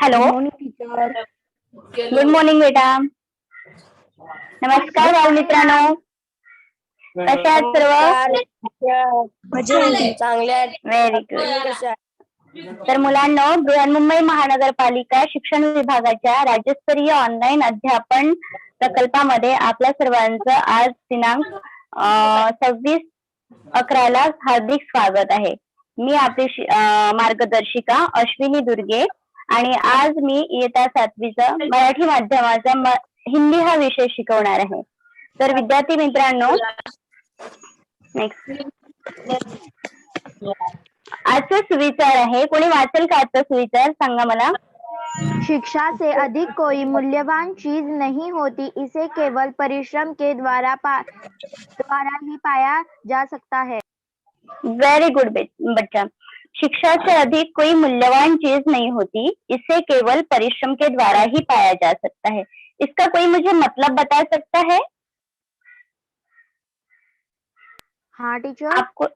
Hello, good morning teacher. Good morning बेटा. नमस्कार बालमित्रांनो, कसे आहात सर्व? चांगले. Very good. तर मुलांनो, बृहन्मुंबई महानगरपालिका शिक्षण विभागाच्या राज्यस्तरीय ऑनलाईन अध्यापन प्रकल्पामध्ये आपल्या सर्वांचं आज दिनांक 26/11 हार्दिक स्वागत आहे. मी आपली मार्गदर्शिका अश्विनी दुर्गे आणि आज मी इयत्ता 7वीचा मराठी माध्यमाचा हिंदी हा विषय शिकवणार आहे. तर विद्यार्थी मित्रांनो, नेक्स्ट आजचा सुविचार आहे. कोणी वाचेल का आजचा सुविचार? सांगा मला. शिक्षा से अधिक कोई मूल्यवान चीज नहीं होती, इसे केवल परिश्रम के द्वारा ही पाया जा सकता है. वेरी गुड बच्चा. शिक्षा से अधिक कोई मूल्यवान चीज नहीं होती, इसे केवल परिश्रम के द्वारा ही पाया जा सकता है. इसका कोई मुझे मतलब बता सकता है? हाँ टीचर. आपको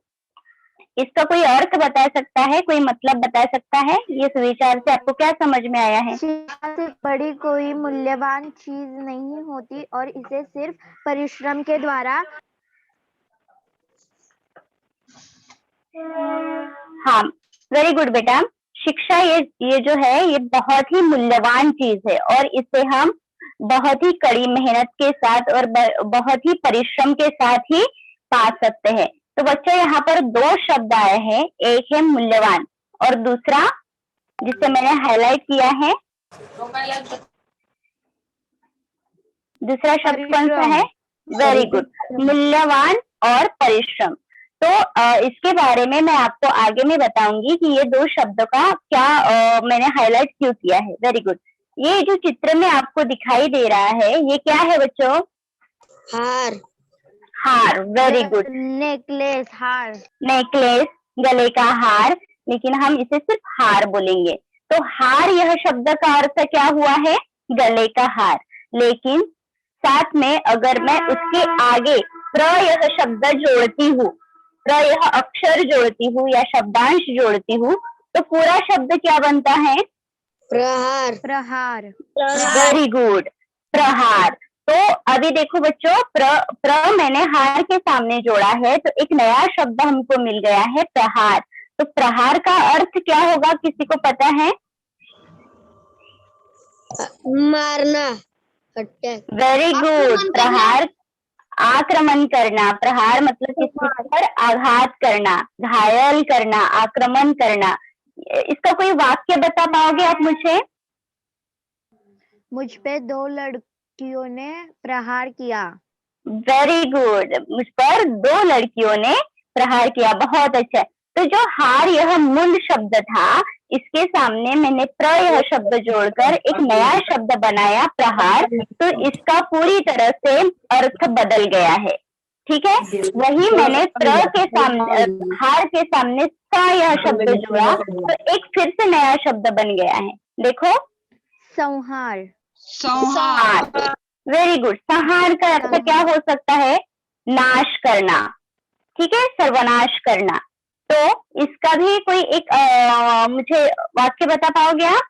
इसका कोई अर्थ बता सकता है, कोई मतलब बता सकता है? ये सुविचार से आपको क्या समझ में आया है? शिक्षा से बड़ी कोई मूल्यवान चीज नहीं होती और इसे सिर्फ परिश्रम के द्वारा. हाँ, वेरी गुड बेटा. शिक्षा ये जो है ये बहुत ही मूल्यवान चीज है और इसे हम बहुत ही कड़ी मेहनत के साथ और बहुत ही परिश्रम के साथ ही पा सकते हैं. तो बच्चे यहाँ पर दो शब्द आए हैं, एक है मूल्यवान और दूसरा जिसे मैंने हाईलाइट किया है, दूसरा शब्द कौन सा है? वेरी गुड, मूल्यवान और परिश्रम. तो इसके बारे में मैं आपको आगे में बताऊंगी कि ये दो शब्दों का क्या मैंने हाईलाइट क्यों किया है. Very good. ये जो चित्र में आपको दिखाई दे रहा है ये क्या है बच्चों? हार. हार. Very good. नेकलेस. हार. नेकलेस, गले का हार, लेकिन हम इसे सिर्फ हार बोलेंगे. तो हार यह शब्द का अर्थ क्या हुआ है? गले का हार. लेकिन साथ में अगर मैं उसके आगे प्र यह शब्द जोड़ती हूँ, प्र यह अक्षर जोड़ती हूँ या शब्दांश जोड़ती हूँ, तो पूरा शब्द क्या बनता है? प्रहार. प्रहार. वेरी गुड, प्रहार. तो अभी देखो बच्चों, प्र मैंने हार के सामने जोड़ा है तो एक नया शब्द हमको मिल गया है, प्रहार. तो प्रहार का अर्थ क्या होगा, किसी को पता है? मारना. Very good. प्रहार आक्रमण करना. प्रहार मतलब किसी पर आघात करना, घायल करना, आक्रमण करना. इसका कोई वाक्य बता पाओगे आप मुझे? मुझ पे 2 लड़कियों ने प्रहार किया. Very good. मुझ पर 2 लड़कियों ने प्रहार किया. बहुत अच्छा. तो जो हार यह मूल शब्द था, इसके सामने मैंने प्र यह शब्द जोड़कर एक नया शब्द बनाया, प्रहार. तो इसका पूरी तरह से अर्थ बदल गया है. ठीक है. वही मैंने प्र के सामने, हार के सामने स यह शब्द जोड़ा तो एक फिर से नया शब्द बन गया है. देखो, संहार. संहार. Very good. संहार का अर्थ क्या हो सकता है? नाश करना. ठीक है, सर्वनाश करना. तो इसका भी कोई एक मुझे वाक्य बता पाओगे आप?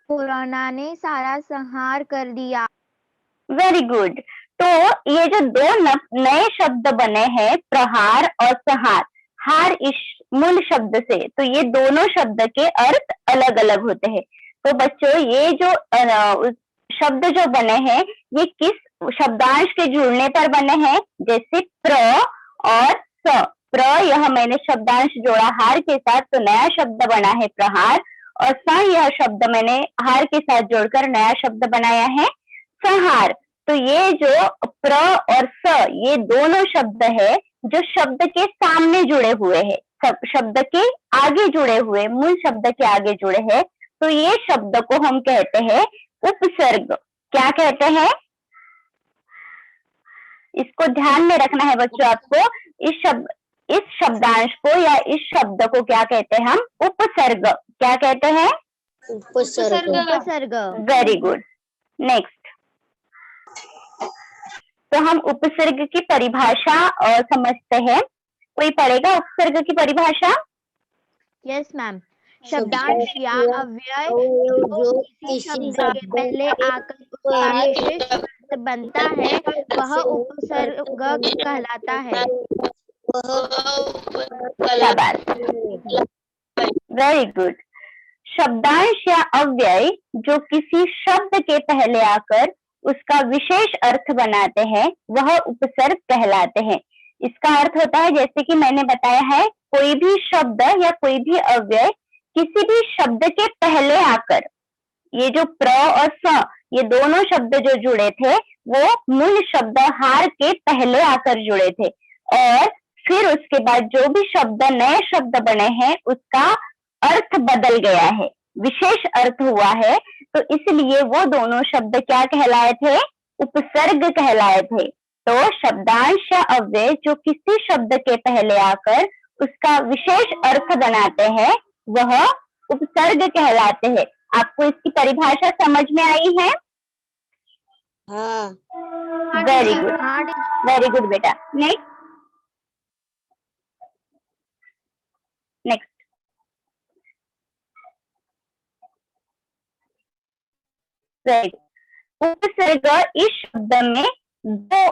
कोरोना ने सारा संहार कर दिया. Very good. तो ये जो दो नए शब्द बने हैं, प्रहार और संहार, हार इस मूल शब्द से, तो ये दोनों शब्द के अर्थ अलग अलग होते हैं. तो बच्चों ये जो शब्द जो बने हैं ये किस शब्दांश के जुड़ने पर बने हैं? जैसे प्र और स. प्र यह मैंने शब्दांश जोड़ा हार के साथ तो नया शब्द बना है प्रहार, और स यह शब्द मैंने हार के साथ जोड़कर नया शब्द बनाया है संहार. तो ये जो प्र और स ये दोनों शब्द है जो शब्द के सामने जुड़े हुए हैं, शब्द के आगे जुड़े हुए, मूल शब्द के आगे जुड़े हैं. तो ये शब्द को हम कहते हैं उपसर्ग. क्या कहते हैं? इसको ध्यान में रखना है बच्चों आपको. इस शब्दांश को या इस शब्द को क्या कहते हैं हम? उपसर्ग. क्या कहते हैं? उपसर्ग. Very good. नेक्स्ट. तो हम उपसर्ग की परिभाषा समझते हैं. कोई पढ़ेगा उपसर्ग की परिभाषा? Yes ma'am. शब्दांश या अव्यय जो किसी शब्द के पहले आकर उसका विशेष अर्थ बनता है वह उपसर्ग कहलाता है। Very good. शब्दांश या अव्यय जो किसी शब्द के पहले आकर उसका विशेष अर्थ बनाते हैं वह उपसर्ग कहलाते हैं। इसका अर्थ होता है, जैसे कि मैंने बताया है, कोई भी शब्द या कोई भी अव्यय किसी भी शब्द के पहले आकर, ये जो प्र और स ये दोनों शब्द जो जुड़े थे वो मूल शब्द हार के पहले आकर जुड़े थे, और फिर उसके बाद जो भी शब्द नए शब्द बने हैं उसका अर्थ बदल गया है, विशेष अर्थ हुआ है, तो इसलिए वो दोनों शब्द क्या कहलाए थे? उपसर्ग कहलाए थे। तो शब्दांश या अव्यय जो किसी शब्द के पहले आकर उसका विशेष अर्थ बनाते हैं वह उपसर्ग कहलाते हैं। आपको इसकी परिभाषा समझ में आई है? हाँ। वेरी गुड, वेरी गुड बेटा। नेक्स्ट नेक्स्ट उपसर्ग इस शब्द में दो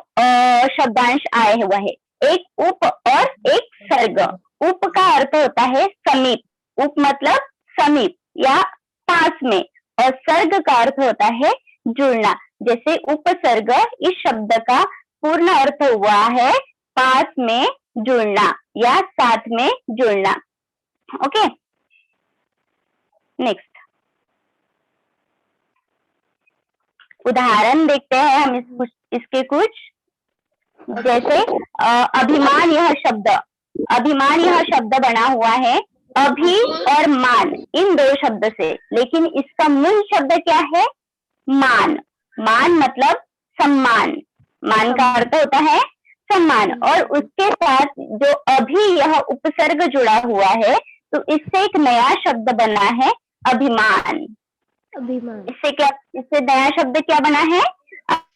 शब्दांश आए हुए हैं, एक उप और एक सर्ग। उप का अर्थ होता है समीप, उप मतलब समीप या पास में, और सर्ग का अर्थ होता है जुड़ना। जैसे उपसर्ग इस शब्द का पूर्ण अर्थ हुआ है पास में जुड़ना या साथ में जुड़ना। ओके, नेक्स्ट उदाहरण देखते हैं हम इसके कुछ। जैसे अभिमान, यह शब्द बना हुआ है अभि और मान, इन दो शब्द से, लेकिन इसका मूल शब्द क्या है? मान। मान मतलब सम्मान, मान का अर्थ होता है सम्मान, और उसके साथ जो अभी यह उपसर्ग जुड़ा हुआ है तो इससे एक नया शब्द बना है अभिमान। इससे नया शब्द क्या बना है?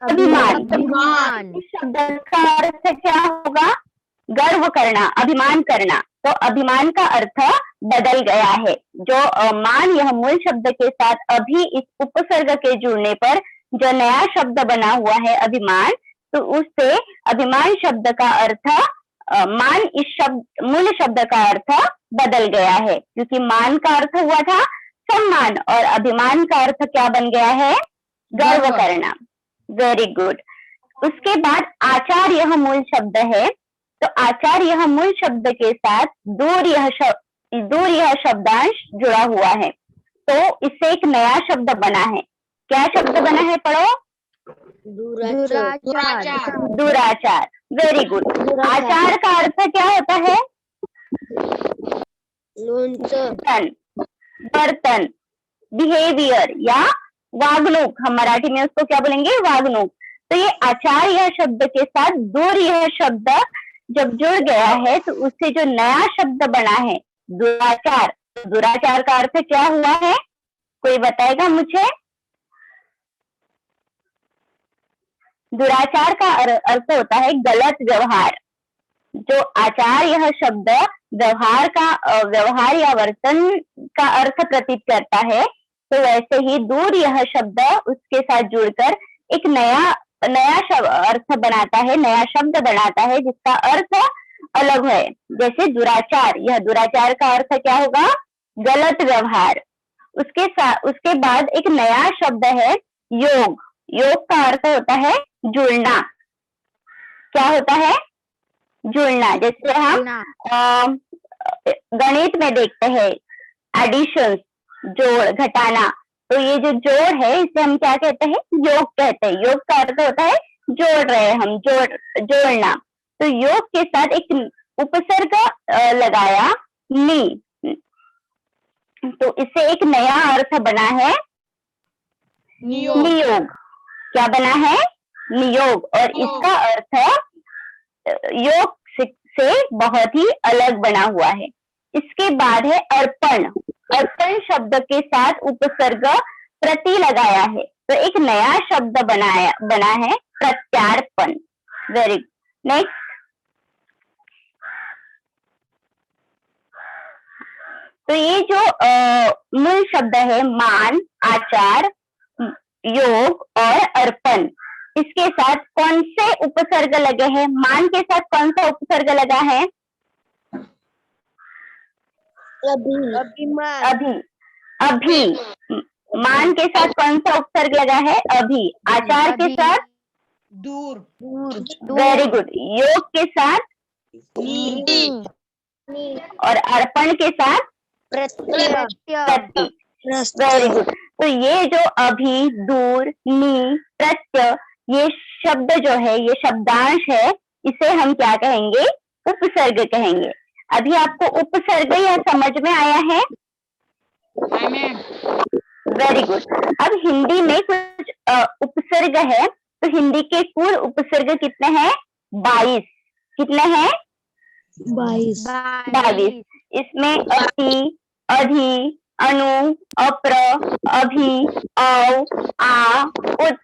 अभिमान। इस शब्द का अर्थ क्या होगा? गर्व करना, अभिमान करना। तो अभिमान का अर्थ बदल गया है। जो मान यह मूल शब्द के साथ अभी इस उपसर्ग के जुड़ने पर जो नया शब्द बना हुआ है अभिमान, तो उससे अभिमान शब्द का अर्थ मान इस मूल शब्द का अर्थ बदल गया है, क्योंकि मान का अर्थ हुआ था सम्मान और अभिमान का अर्थ क्या बन गया है? गर्व करना। Very good. उसके बाद आचार यह मूल शब्द है, तो आचार यह मूल शब्द के साथ दूर यह शब्दांश जुड़ा हुआ है, तो इससे एक नया शब्द बना है। क्या शब्द बना है? पढ़ो। दुराचार। Very good. आचार का अर्थ क्या होता है? बर्तन, बिहेवियर या वागणूक, हम मराठी में उसको क्या बोलेंगे? वागणूक। तो ये आचार यह शब्द के साथ दूर यह शब्द जब जुड़ गया है तो उससे जो नया शब्द बना है दुराचार, दुराचार का अर्थ क्या हुआ है? कोई बताएगा मुझे? दुराचार का अर्थ होता है गलत व्यवहार। जो आचार यह शब्द व्यवहार या वर्तन का अर्थ प्रतीत करता है, तो वैसे ही दूर यह शब्द उसके साथ जुड़कर एक नया अर्थ बनाता है, नया शब्द बनाता है जिसका अर्थ अलग है। जैसे दुराचार, यह दुराचार का अर्थ क्या होगा? गलत व्यवहार। उसके बाद एक नया शब्द है योग। योग का अर्थ होता है जुड़ना। क्या होता है? जुड़ना। जैसे हम गणित में देखते हैं एडिशन, जोड़, घटाना, तो ये जो जोड़ है इसे हम क्या कहते हैं? योग कहते हैं। योग का अर्थ होता है जोड़ रहे हैं हम, जोड़ना। तो योग के साथ एक उपसर्ग लगाया नी, तो इससे एक नया अर्थ बना है नियोग। क्या बना है? नियोग। और इसका अर्थ योग से बहुत ही अलग बना हुआ है। इसके बाद है अर्पण। अर्पण शब्द के साथ उपसर्ग प्रति लगाया है, तो एक नया शब्द बना है प्रत्यार्पण। Very good. नेक्स्ट, तो ये जो मूल शब्द है मान, आचार, योग और अर्पण, इसके साथ कौन से उपसर्ग लगे हैं? मान के साथ कौन सा उपसर्ग लगा है? अभिमान अभी। अभी। मान के साथ कौन सा उपसर्ग लगा है? अभी। आचार के अभी। साथ? दूर वेरी गुड। योग के साथ? और अर्पण के साथ? प्रत्यय। Very good. तो ये जो अभी, दूर, नी, प्रत्यय, ये शब्द जो है, ये शब्दांश है, इसे हम क्या कहेंगे? उपसर्ग कहेंगे। अभी आपको उपसर्ग यह समझ में आया है? Very good. अब हिंदी में कुछ उपसर्ग है, तो हिंदी के कुल उपसर्ग कितने हैं? 22। कितने हैं? 22। इसमें अति, अधि, अनु, अप्र, अभि, औ, आ, उत,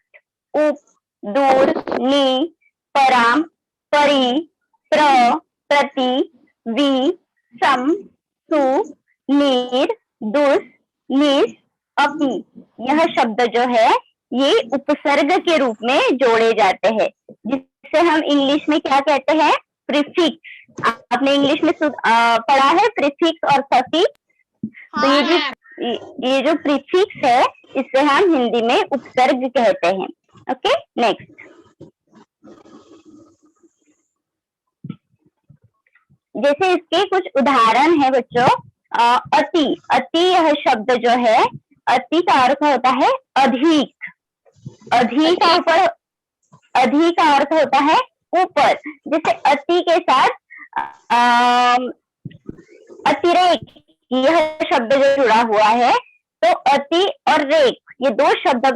उप, दूर, नी, पराम, परि, प्र, प्रति, वि, सम, सु, नीर, दुस, निस, अपि, यह शब्द जो है ये उपसर्ग के रूप में जोड़े जाते हैं, जिसे हम इंग्लिश में क्या कहते हैं? प्रीफिक्स। आपने इंग्लिश में पढ़ा है प्रीफिक्स और सफिक्स। तो ये जो प्रीफिक्स है, इसे हम हिंदी में उपसर्ग कहते हैं। Okay, next. जैसे इसके कुछ उदाहरण है बच्चों। अति। अति यह शब्द जो है, अति का अर्थ होता है अधिक। अधिक का अर्थ होता है ऊपर। जैसे अति के साथ अतिरेक, यह शब्द जो जुड़ा हुआ है, तो अति और रेक ये दो शब्द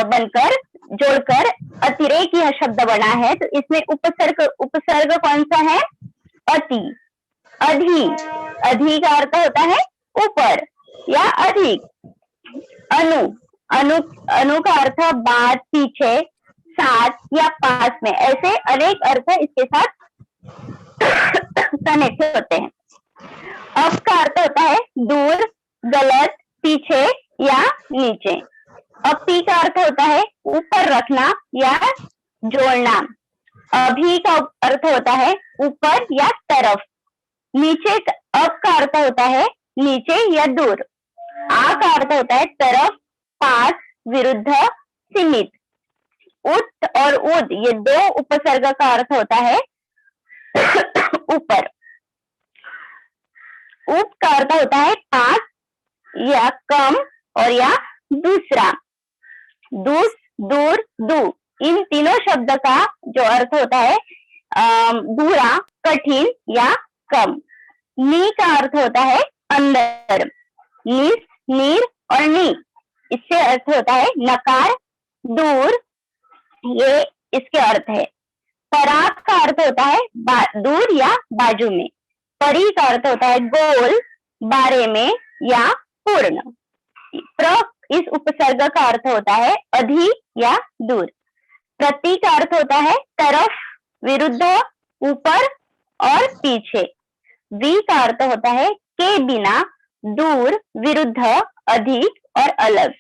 बनकर जोड़कर अतिरेक यह शब्द बना है। तो इसमें उपसर्ग कौन सा है? अति। अधि। अधि का अर्थ होता है ऊपर या अधिक। अनु का अर्थ बाद, पीछे, साथ या पास में, ऐसे अनेक अर्थ इसके साथ कनेक्ट होते हैं। अप का अर्थ होता है दूर, गलत, पीछे या नीचे। अपि का अर्थ होता है ऊपर रखना या जोड़ना। अभी का अर्थ होता है ऊपर या तरफ। नीचे। अप का अर्थ होता है नीचे या दूर। आ का अर्थ होता है तरफ, पास, विरुद्ध, सीमित। उत और उद ये दो उपसर्ग का अर्थ होता है ऊपर। उप का अर्थ होता है पास या कम और या दूसरा। दूस, दूर, दू, इन तीनों शब्द का जो अर्थ होता है बुरा, कठिन या कम। नी का अर्थ होता है अंदर। निस, नीर और नी, इससे अर्थ होता है नकार, दूर, ये इसके अर्थ है। पराग का अर्थ होता है दूर या बाजू में। परि का अर्थ होता है गोल, बारे में या पूर्ण। प्र इस उपसर्ग का अर्थ होता है अधि या दूर। प्रति का अर्थ होता है तरफ, विरुद्ध, ऊपर और पीछे। वि का अर्थ होता है के बिना, दूर, विरुद्ध, अधिक और अलग।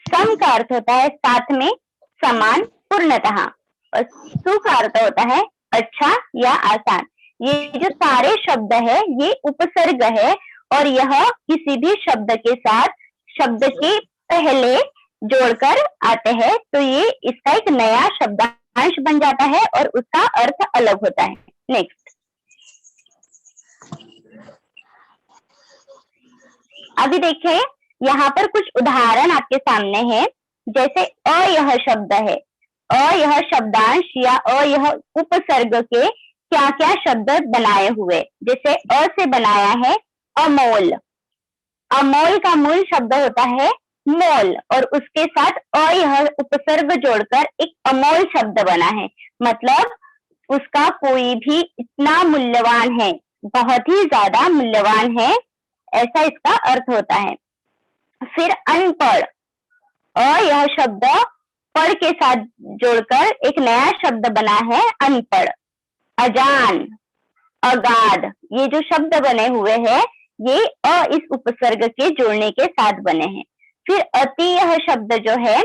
सम का अर्थ होता है साथ में, समान, पूर्णतः। और सु का अर्थ होता है अच्छा या आसान। ये जो सारे शब्द है ये उपसर्ग है और यह किसी भी शब्द के साथ शब्द के पहले जोड़कर आते हैं, तो ये इसका एक नया शब्दांश बन जाता है और उसका अर्थ अलग होता है। नेक्स्ट। अभी देखिए यहाँ पर कुछ उदाहरण आपके सामने है। जैसे अ यह शब्द है, अ यह शब्दांश या अ यह उपसर्ग के क्या क्या शब्द बनाए हुए। जैसे अ से बनाया है अमोल। अमोल का मूल शब्द होता है मोल और उसके साथ अ यह उपसर्ग जोड़कर एक अमोल शब्द बना है। मतलब उसका कोई भी इतना मूल्यवान है, बहुत ही ज्यादा मूल्यवान है, ऐसा इसका अर्थ होता है। फिर अनपढ़, अ यह शब्द पढ़ के साथ जोड़कर एक नया शब्द बना है अनपढ़। अजान, अगाध, ये जो शब्द बने हुए हैं ये अ इस उपसर्ग के जोड़ने के साथ बने हैं। फिर अति यह शब्द जो है,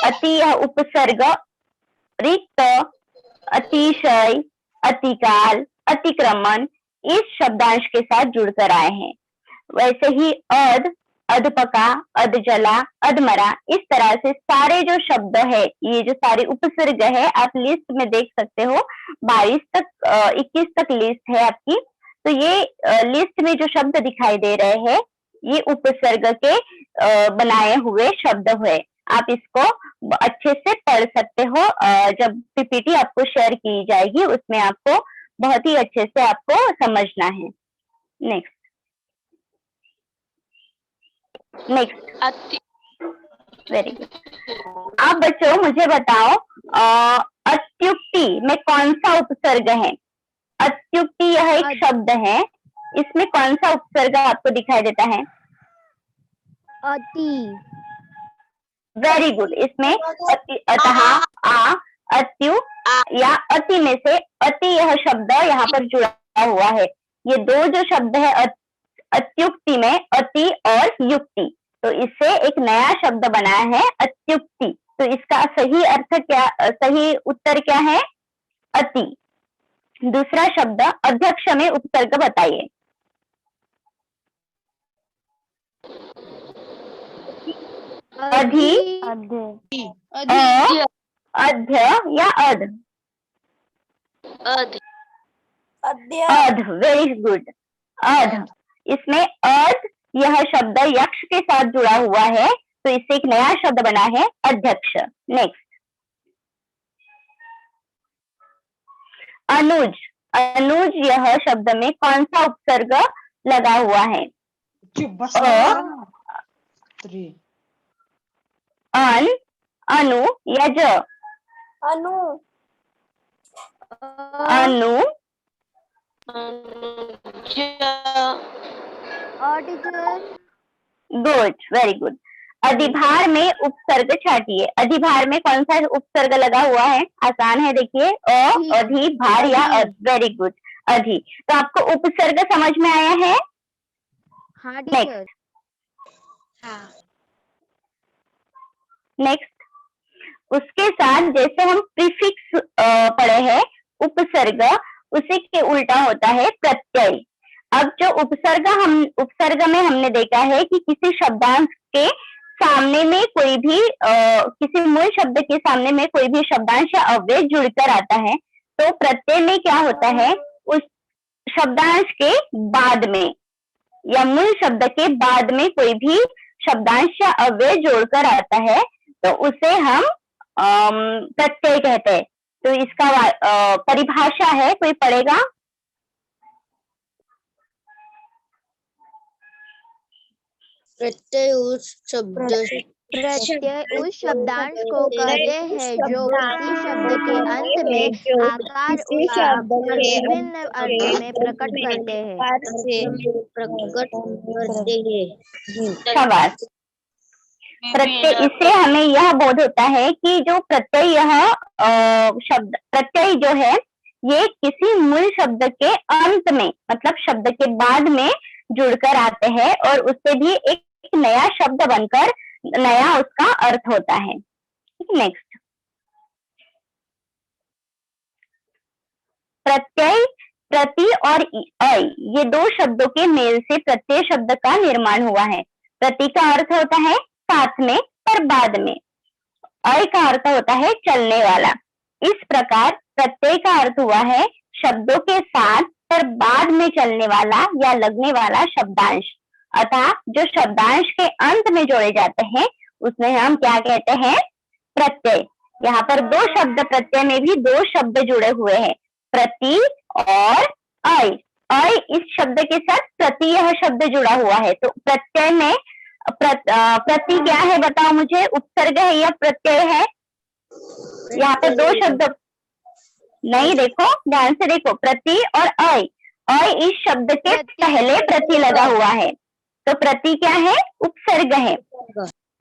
अति यह उपसर्ग रिक्त, अतिशय, अतिकाल, अतिक्रमण इस शब्दांश के साथ जुड़कर आए हैं। वैसे ही अध, अधपका, अधजला, अधमरा इस तरह से सारे जो शब्द है, ये जो सारे उपसर्ग है, आप लिस्ट में देख सकते हो 22 तक 21 तक लिस्ट है आपकी। तो ये लिस्ट में जो शब्द दिखाई दे रहे हैं ये उपसर्ग के बनाए हुए शब्द हुए। आप इसको अच्छे से पढ़ सकते हो। जब पीपीटी आपको शेयर की जाएगी उसमें आपको बहुत ही अच्छे से आपको समझना है। Next very good. आप बच्चों मुझे बताओ अत्युक्ति में कौन सा उपसर्ग है? अत्युक्ति यह एक शब्द है, इसमें कौन सा उपसर्ग आपको दिखाई देता है? अति। Very good. इसमें अति, अतः, आ, अत्यु या अति में से अति यह शब्द यहाँ पर जुड़ा हुआ है। ये दो जो शब्द है अत्युक्ति में, अति और युक्ति, तो इससे एक नया शब्द बना है अत्युक्ति। तो इसका सही अर्थ क्या, सही उत्तर क्या है? अति। दूसरा शब्द अध्यक्ष में उपसर्ग बताइए। अधि, अध्य या अध? अध। वेरी गुड, अध। इसमें अध यह शब्द यक्ष के साथ जुड़ा हुआ है, तो इससे एक नया शब्द बना है अध्यक्ष। नेक्स्ट अनुज। अनुज यह शब्द में कौन सा उपसर्ग लगा हुआ है? अन, अनु या ज? अनु। अनु, गुड, वेरी गुड। अधिभार में उपसर्ग छाटिए। अधिभार में कौन सा उपसर्ग लगा हुआ है? आसान है, देखिए अ, अधिभार या अध। वेरी गुड, अधि। तो आपको उपसर्ग समझ में आया है? हाँ टीचर। नेक्स्ट उसके साथ जैसे हम प्रीफिक्स पढ़े हैं उपसर्ग, उसी के उल्टा होता है प्रत्यय। अब जो उपसर्ग में हमने देखा है कि किसी शब्दांश के सामने में कोई भी किसी मूल शब्द के सामने में कोई भी शब्दांश या अव्यय जुड़कर आता है, तो प्रत्यय में क्या होता है? उस शब्दांश के बाद में या मूल शब्द के बाद में कोई भी शब्दांश या अव्यय जोड़कर आता है तो उसे हम प्रत्यय कहते हैं। तो इसका परिभाषा है, कोई पढ़ेगा? प्रत्यय उस शब्दांश को कहते हैं जो किसी शब्द के अंत में आकार विभिन्न अर्थों में प्रकट करते हैं। शाबाश। प्रत्यय, इससे हमें यह बोध होता है कि जो प्रत्यय शब्द प्रत्यय जो है ये किसी मूल शब्द के अंत में, मतलब शब्द के बाद में जुड़कर आते हैं और उससे भी एक नया शब्द बनकर नया उसका अर्थ होता है। नेक्स्ट प्रत्यय, प्रति और अय, ये दो शब्दों के मेल से प्रत्यय शब्द का निर्माण हुआ है। प्रति का अर्थ होता है साथ में पर बाद में, अय का अर्थ होता है चलने वाला। इस प्रकार प्रत्यय का अर्थ हुआ है शब्दों के साथ पर बाद में चलने वाला या लगने वाला शब्दांश। अतः जो शब्दांश के अंत में जोड़े जाते हैं उसमें हम क्या कहते हैं? प्रत्यय। यहाँ पर दो शब्द, प्रत्यय में भी दो शब्द जुड़े हुए हैं, प्रति और अय। अय इस शब्द के साथ प्रति यह शब्द जुड़ा हुआ है। तो प्रत्यय में प्रति क्या है बताओ मुझे? उपसर्ग है या प्रत्यय है? यहाँ पे दो शब्द नहीं, देखो ध्यान से देखो, प्रति और अय। अय इस शब्द के पहले प्रति लगा हुआ है, तो प्रति क्या है? उपसर्ग है।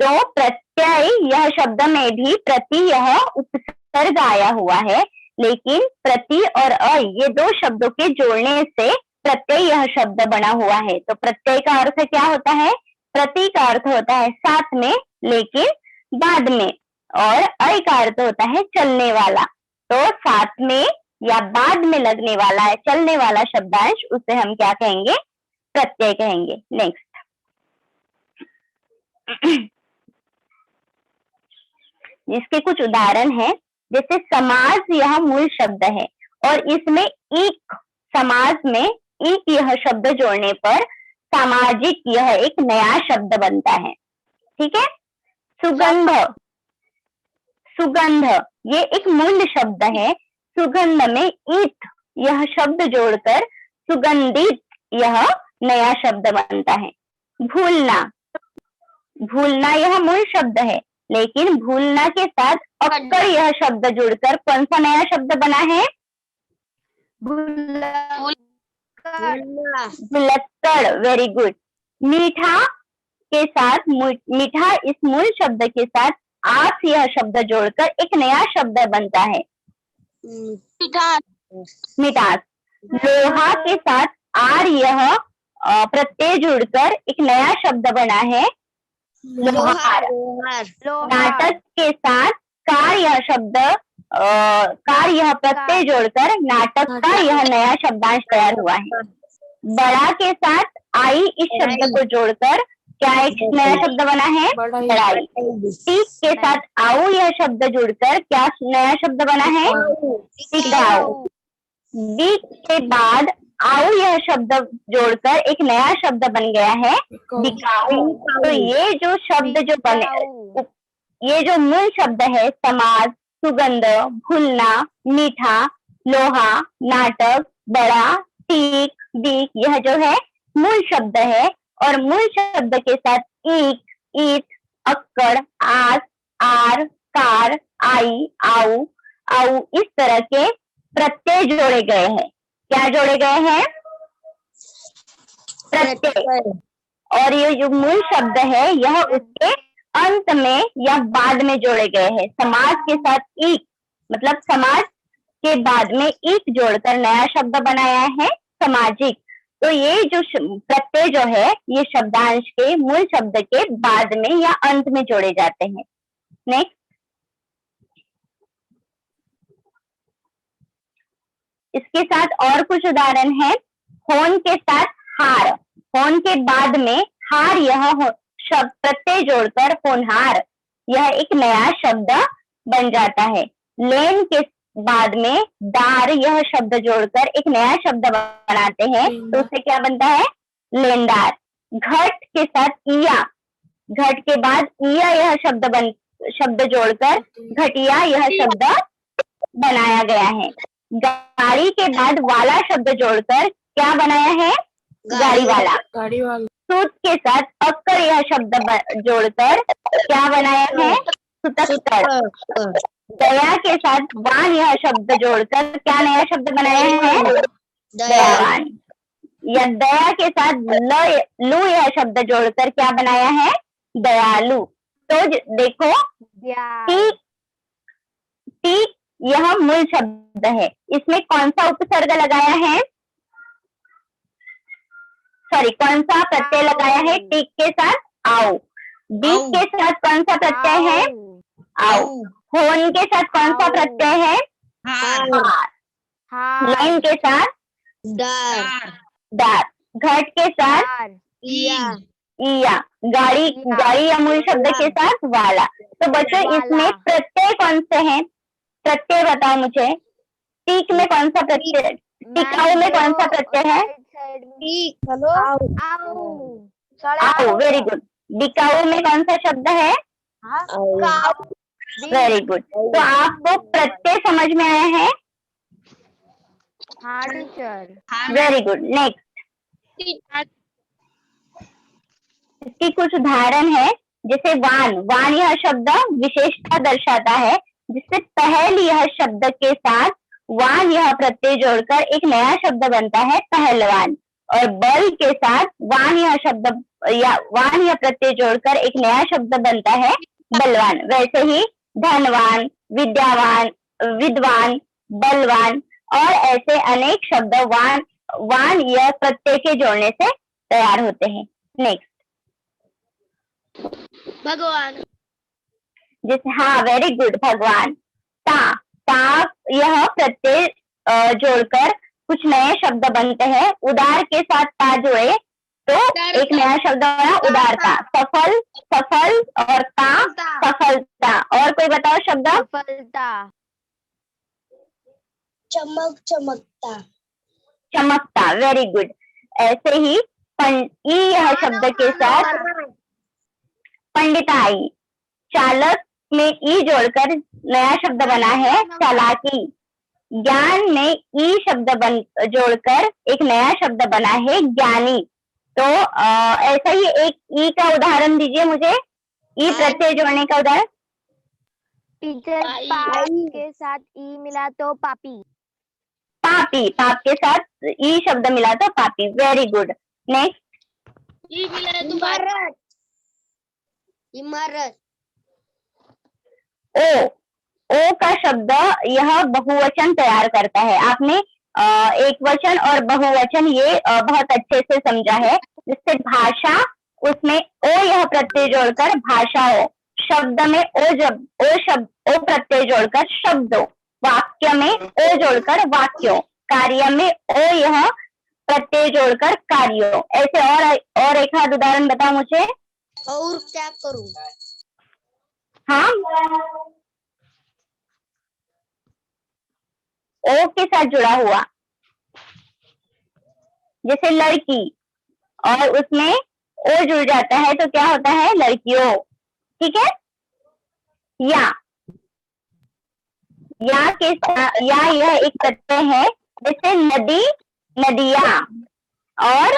तो प्रत्यय यह शब्द में भी प्रति यह उपसर्ग आया हुआ है, लेकिन प्रति और अय ये दो शब्दों के जोड़ने से प्रत्यय यह शब्द बना हुआ है। तो प्रत्यय का अर्थ क्या होता है? प्रति का अर्थ होता है साथ में लेकिन बाद में, और अय का अर्थ होता है चलने वाला। तो साथ में या बाद में लगने वाला है चलने वाला शब्दांश, उसे हम क्या कहेंगे? प्रत्यय कहेंगे। नेक्स्ट, इसके कुछ उदाहरण है। जैसे समाज यह मूल शब्द है और इसमें एक, समाज में एक यह शब्द जोड़ने पर सामाजिक यह एक नया शब्द बनता है। ठीक है। सुगंध, सुगंध ये एक मूल शब्द है। सुगंध में ईत यह शब्द जोड़कर सुगंधित यह नया शब्द बनता है। भूलना, भूलना यह मूल शब्द है, लेकिन भूलना के साथ अक्कर यह शब्द जुड़कर कौन सा नया शब्द बना है? भुलक्कड़। Very good. मीठा के साथ, मीठा इस मूल शब्द के साथ आस यह शब्द जोड़कर एक नया शब्द बनता है, मिठास। लोहा के साथ आर यह प्रत्यय जुड़कर एक नया शब्द बना है, लोहार। नाटक के साथ कार यह शब्द, कार यह प्रत्यय जोड़कर नाटक का यह नया शब्दांश तैयार हुआ है। बड़ा के साथ आई इस शब्द को जोड़कर क्या एक नया शब्द बना है? बड़ाई। टीक के साथ आओ यह शब्द जुड़कर क्या नया शब्द बना है? टिकाऊ। बीक के बाद आओ यह शब्द जोड़कर एक नया शब्द बन गया है, बिकाऊ। तो ये जो शब्द जो बने, ये जो मूल शब्द है, समाज, सुगंध, भूलना, मीठा, लोहा, नाटक, बड़ा, टीक, बीक, यह जो है मूल शब्द है। और मूल शब्द के साथ ईक, ईत, अक्कड़, आस, आर, कार, आई, आऊ, आऊ इस तरह के प्रत्यय जोड़े गए हैं। क्या जोड़े गए हैं? प्रत्यय। और ये जो मूल शब्द है यह उसके अंत में या बाद में जोड़े गए हैं। समाज के साथ ईक, मतलब समाज के बाद में ईक जोड़कर नया शब्द बनाया है, सामाजिक। तो ये जो प्रत्यय जो है ये शब्दांश के मूल शब्द के बाद में या अंत में जोड़े जाते हैं। नेक्स्ट, इसके साथ और कुछ उदाहरण है। होन के साथ हार, होन के बाद में हार यह शब्द प्रत्यय जोड़कर होनहार यह एक नया शब्द बन जाता है। लेन के बाद में दार यह शब्द जोड़कर एक नया शब्द बनाते हैं, तो उससे क्या बनता है? लेनदार। घट के साथ इया, घट के बाद इया यह शब्द जोड़कर घटिया यह शब्द बनाया गया है। गाड़ी के बाद वाला शब्द जोड़कर क्या बनाया है? गाड़ी वाला। गाड़ी वाला। सूत के साथ अक्कर यह शब्द जोड़कर क्या बनाया है? सुतक्कर। दया के साथ वान यह शब्द जोड़कर क्या नया शब्द बनाया है? दयावान। या दया के साथ लू यह शब्द जोड़कर क्या बनाया है? दयालु। तो देखो, टीक यह मूल शब्द है, इसमें कौन सा उपसर्ग लगाया है? सॉरी, कौन सा प्रत्यय लगाया है? टीक के साथ आओ। बीक के साथ कौन सा प्रत्यय है? आओ। होन के साथ कौन सा प्रत्यय है? हार। लेन के साथ दार। घट के साथ इया। गाड़ी, गाड़ी या मूल शब्द के साथ वाला। तो बच्चों इसमें प्रत्यय कौन से हैं? प्रत्यय बताओ मुझे। टीक में कौन सा प्रत्यय? टिकाऊ में कौन सा प्रत्यय है? आओ। Very good. बिकाऊ में कौन सा शब्द है? Very good. तो आपको प्रत्यय समझ में आया है? हाँ टीचर। Very good. नेक्स्ट, इसकी कुछ उदाहरण है। जैसे वान, वान यह शब्द विशेषता दर्शाता है, जिससे पहल यह शब्द के साथ वान यह प्रत्यय जोड़कर एक नया शब्द बनता है, पहलवान। और बल के साथ वान यह शब्द या वान यह प्रत्यय जोड़कर एक नया शब्द बनता है, बलवान। वैसे ही धनवान, विद्यावान, विद्वान, बलवान और ऐसे अनेक शब्द वान वान यह प्रत्यय के जोड़ने से तैयार होते हैं। नेक्स्ट, भगवान। जैसे हाँ, वेरी गुड, भगवान। ता, ता यह प्रत्यय जोड़कर कुछ नए शब्द बनते हैं। उदार के साथ ता जोड़े तो एक नया शब्द बना, उदारता। सफल, सफल और ता, सफलता। और कोई बताओ शब्द? सफलता। चमक, चमकता। चमकता, वेरी गुड। ऐसे ही ई यह शब्द के साथ पंडिताई। चालक में ई जोड़कर नया शब्द बना है चालाकी। ज्ञान में ई शब्द जोड़कर एक नया शब्द बना है ज्ञानी। तो ऐसा ही एक ई का उदाहरण दीजिए मुझे, ई प्रत्यय जोड़ने का उदाहरण। टीचर, पाप के साथ ई मिला तो पापी। पापी, पाप के साथ ई शब्द मिला तो पापी, वेरी गुड। नेक्स्ट, ई मिला तो इमारत, इमारत। ओ, ओ का शब्द यह बहुवचन तैयार करता है। आपने एक वचन और बहुवचन ये बहुत अच्छे से समझा है। जिससे भाषा, उसमें ओ यह प्रत्यय जोड़कर भाषाओं, शब्द में ओ प्रत्यय जोड़कर शब्दों, वाक्य में ओ जोड़कर वाक्यों, कार्य में ओ यह प्रत्यय जोड़कर कार्यों। ऐसे और एक आध उदाहरण बताओ मुझे। और क्या करूं? हाँ, ओ के साथ जुड़ा हुआ, जैसे लड़की, और उसमें ओ जुड़ जाता है तो क्या होता है? लड़कियों। ठीक है। या के या यह एक प्रत्यय है, जैसे नदी, नदिया। और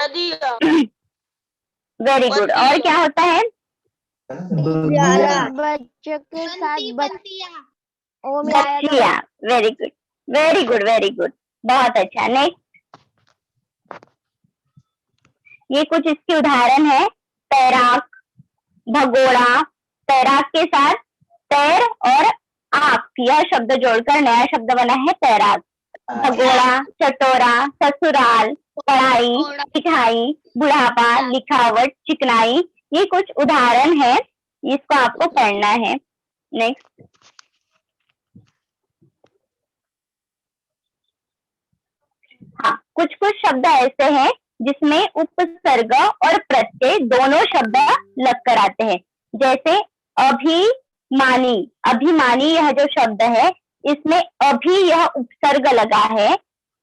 वेरी गुड। और क्या होता है? बच्चों के साथ ओ मिलाया तो बच्चिया, very good, very good, very good, बहुत अच्छा। नेक्स्ट, ये कुछ इसके उदाहरण है। तैराक, भगोड़ा। तैराक के साथ तैर और आक यह शब्द जोड़कर नया शब्द बना है तैराक। भगोड़ा, चटोरा, ससुराल, पढ़ाई, लिखाई, बुढ़ापा, लिखावट, चिकनाई। ये कुछ उदाहरण है, इसको आपको पढ़ना है। नेक्स्ट, हाँ, कुछ कुछ शब्द ऐसे हैं जिसमें उपसर्ग और प्रत्यय दोनों शब्द लग कर आते हैं। जैसे अभिमानी, अभिमानी यह जो शब्द है, इसमें अभी यह उपसर्ग लगा है।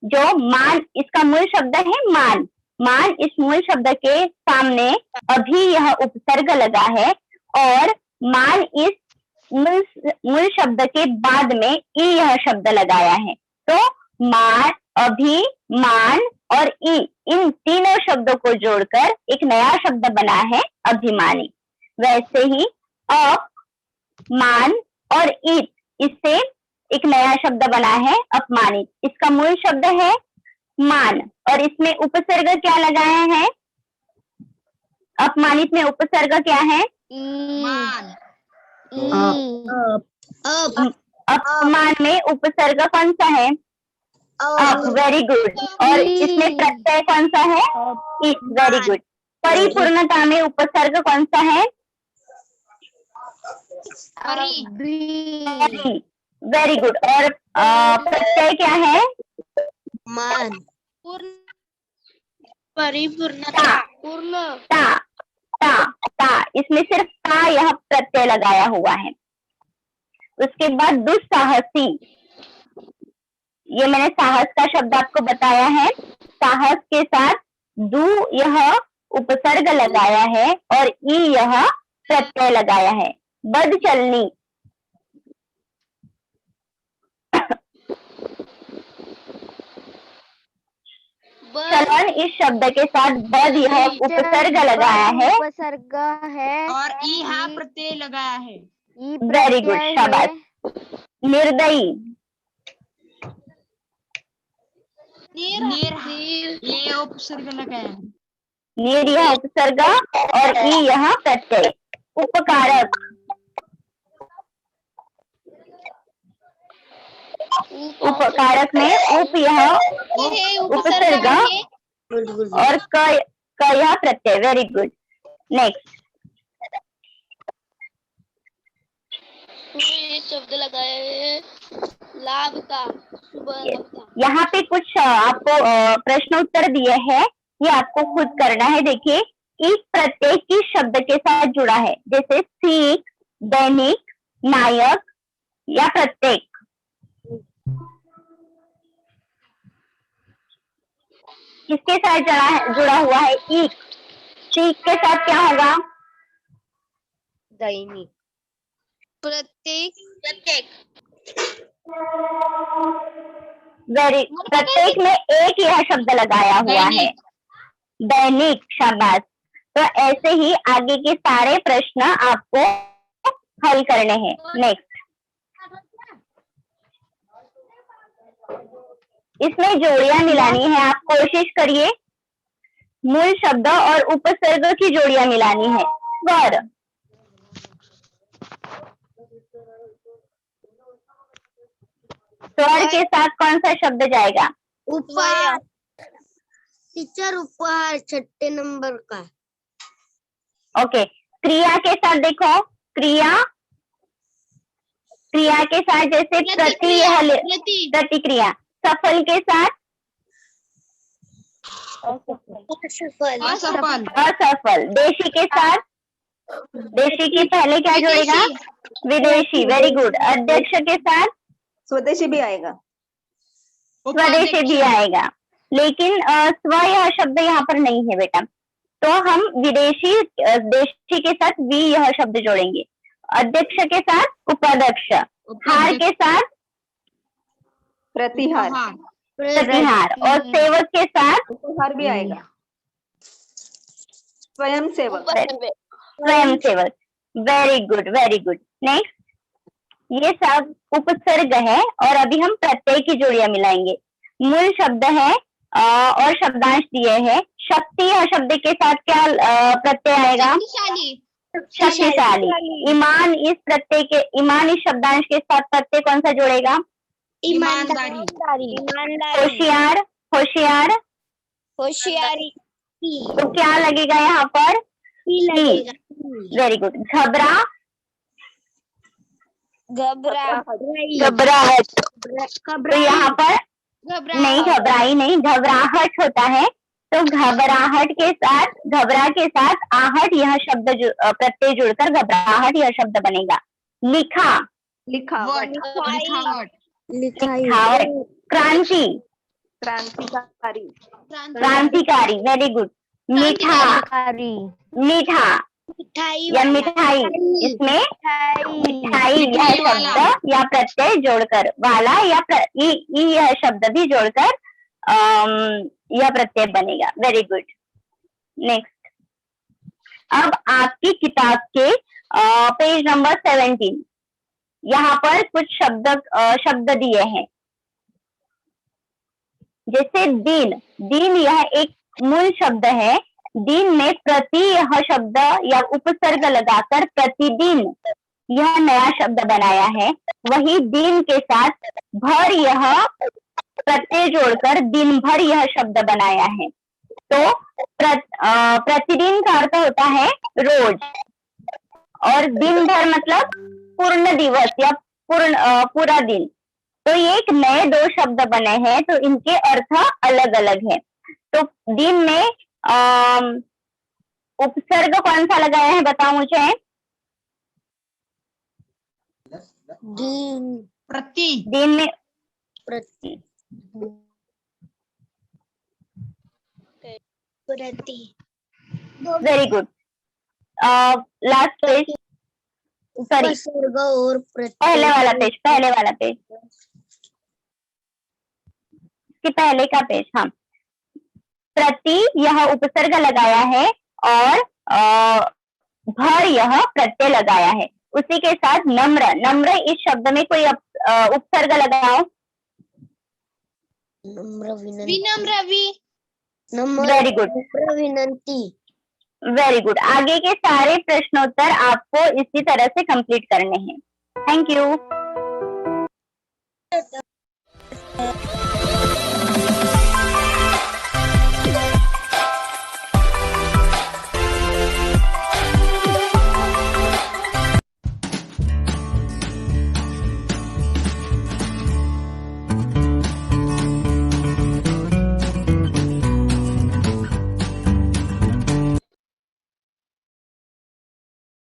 जो मान, इसका मूल शब्द है मान। मान, इस मूल शब्द के सामने अभी यह उपसर्ग लगा है, और मान इस मूल शब्द के बाद में ई यह शब्द लगाया है। तो मान, अभी, मान और ई, इन तीनों शब्दों को जोड़कर एक नया शब्द बना है अभिमानी। वैसे ही अप, मान और ईत, इससे एक नया शब्द बना है अपमानित। इसका मूल शब्द है मान, और इसमें उपसर्ग क्या लगाया है? अपमानित में उपसर्ग क्या है? मान। अपमान में उपसर्ग कौन सा है? Up, very good. और इसमें प्रत्यय कौन सा है? इस, वेरी गुड। परिपूर्णता में उपसर्ग कौन सा है? Very good. और प्रत्यय क्या है? मान। परिपूर्णता, पूर्ण। ता, ता, ता, इसमें सिर्फ ता यह प्रत्यय लगाया हुआ है। उसके बाद दुस्साहसी, ये मैंने साहस का शब्द आपको बताया है। साहस के साथ दु यह उपसर्ग लगाया है और ई यह प्रत्यय लगाया है। बद चलनी, चलन, इस शब्द के साथ बद यह उपसर्ग लगाया है, उपसर्ग है और ई हा प्रत्यय लगाया है। वेरी गुड, शाबाश। निर्दयी, ये उपसर्ग लगाया है। नीर यह उपसर्ग और ई यह प्रत्यय। उपकारक, उपकारक में उप यह उपसर्ग और क यह प्रत्यय। Very good. नेक्स्ट, ये शब्द लगाया है लाभ का, शुभ लाभ का। यहाँ पे कुछ आपको प्रश्न उत्तर दिए हैं, ये आपको खुद करना है। देखिए, इस प्रत्यय किस शब्द के साथ जुड़ा है, जैसे सीख, दैनिक, नायक या प्रत्येक। किसके साथ जुड़ा हुआ है? ईक। सीख के साथ क्या होगा? दैनिक। प्रत्येक। प्रत्येक में एक यह शब्द लगाया हुआ है, दैनिक। शाबाश। तो ऐसे ही आगे के सारे प्रश्न आपको हल करने हैं। नेक्स्ट, इसमें जोड़ियां मिलानी है, आप कोशिश करिए। मूल शब्द और उपसर्ग की जोड़ियां मिलानी है। स्वर, स्वर के साथ कौन सा शब्द जाएगा? उपहार। टीचर, उपहार 6 नंबर का। ओके। क्रिया के साथ देखो, क्रिया के साथ जैसे प्रति, यह प्रतिक्रिया। सफल के साथ असफल। असफल। देशी के साथ, देशी के पहले क्या जोड़ेगा? विदेशी। Very good. अध्यक्ष के साथ स्वदेशी भी आएगा, स्वदेशी भी आएगा, लेकिन स्व यह शब्द यहाँ पर नहीं है बेटा, तो हम विदेशी देशी के साथ वी यह शब्द जोड़ेंगे। अध्यक्ष के साथ उपाध्यक्ष, हार के साथ प्रतिहार, प्रतिहार, और सेवक के साथ उपहार भी आएगा, स्वयं सेवक। स्वयं सेवक। Very good, very good. Next, ये सब उपसर्ग है और अभी हम प्रत्यय की जोड़ियां मिलाएंगे। मूल शब्द है और शब्दांश दिए हैं। शक्ति यह शब्द के साथ क्या प्रत्यय आएगा? शक्तिशाली। ईमान, इस प्रत्यय के, ईमान इस शब्दांश के साथ प्रत्यय कौन सा जोड़ेगा? ईमानदारी। होशियार, होशियार। होशियारी। तो क्या लगेगा यहाँ पर? लगेगा। Very good. घबरा, घबराहट। तो यहाँ पर नहीं, घबराई नहीं, घबराहट होता है। तो घबराहट के साथ, घबरा के साथ आहट यह शब्द प्रत्यय जुड़कर घबराहट यह शब्द बनेगा। लिखा, लिखावट, लिखावट। क्रांति, क्रांतिकारी, क्रांतिकारी। Very good. मीठा, मीठा या मिठाई, इसमें मिठाई यह शब्द या प्रत्यय जोड़कर, वाला या यह शब्द भी जोड़कर यह प्रत्यय बनेगा। Very good. नेक्स्ट, अब आपकी किताब के पेज नंबर 17, यहाँ पर कुछ शब्द दिए हैं, जैसे दिन। दिन यह एक मूल शब्द है। दिन में प्रति यह शब्द या उपसर्ग लगाकर प्रतिदिन यह नया शब्द बनाया है। वही दिन के साथ भर यह प्रत्यय जोड़कर दिन भर यह शब्द बनाया है। तो प्रतिदिन का अर्थ होता है रोज, और दिन भर मतलब पूर्ण दिवस या पूरा दिन। तो ये एक नए 2 शब्द बने हैं, तो इनके अर्थ अलग अलग है। तो दिन में उपसर्ग कौन सा लगाया है, बताओ मुझे। प्रति। दिन में प्रति। Very good. Last page, sorry, उपसर्ग और पहले वाला पेज कि पहले का पेज। हाँ, प्रति यह उपसर्ग लगाया है और भर यह प्रत्यय लगाया है। उसी के साथ नम्र, नम्र इस शब्द में कोई उपसर्ग लगाओ। वेरी गुड, विनंती। Very good. आगे के सारे प्रश्नोत्तर आपको इसी तरह से कंप्लीट करने हैं। Thank you. है